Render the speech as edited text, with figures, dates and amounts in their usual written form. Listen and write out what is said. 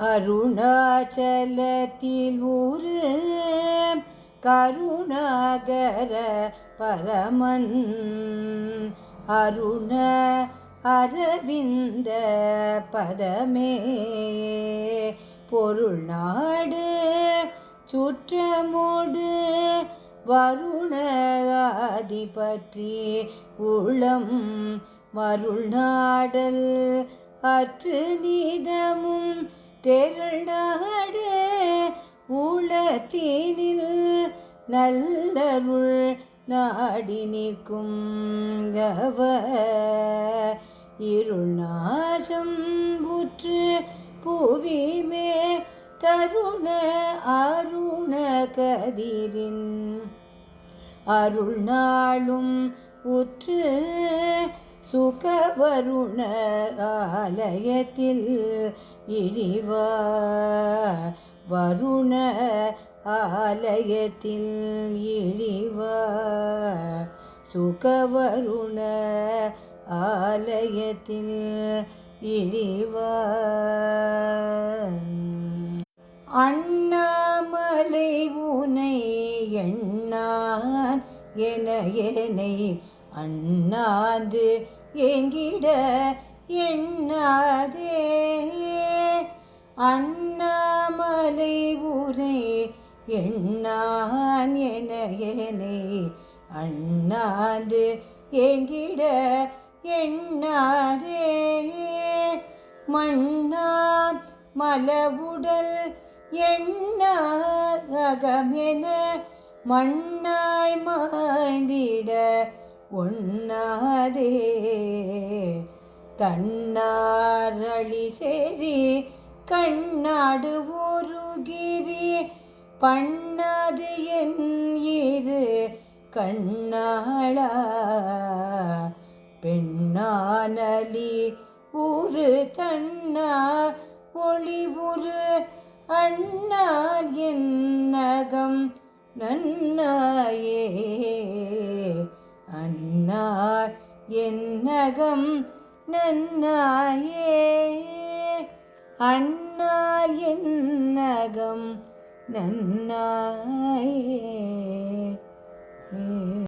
அருணாச்சலத்தில் ஊரு கருணாகர பரமன் அருண அரவிந்த பதமே பொருள் நாடு சுற்றமோடு வருண ஆதி பற்றி உளம் மருள் நாடல் அற்று நீதமும் தெருள் நாடு உளத்தீனில் நல்லருள் நாடி நிற்கும் கவ இருள் நாசம் புற்று புவிமே தருண அருண கதிரின் அருள் நாளும் உற்று சுகவருண ஆலயத்தில் இழிவ வருண ஆலயத்தில் இழிவ சுகவருண ஆலயத்தில் இழிவ அண்ணாமலை உனை எண்ணான் என என்னை அண்ணாந்து எங்கிட எண்ணாதே அண்ணாமலை உனை எண்ணான் என என்னை அண்ணாந்து எங்கிட எண்ணாதே மண்ணா மலவுடல் எண்ணாகம் என மண்ணாய் மாய்ந்திட ஒண்ணாதே தன்னாரளி சேரி கண்ணாடு ஒருகிரி பண்ணாது என் இரு கண்ணாளா பெண்ணானலி ஊரு தன்னா ஒளி உரு அண்ணால் என் நகம் நன்னாயே அன்னார் என் நகம் நன்னாயே அண்ணால் என் நகம் நன்னாயே.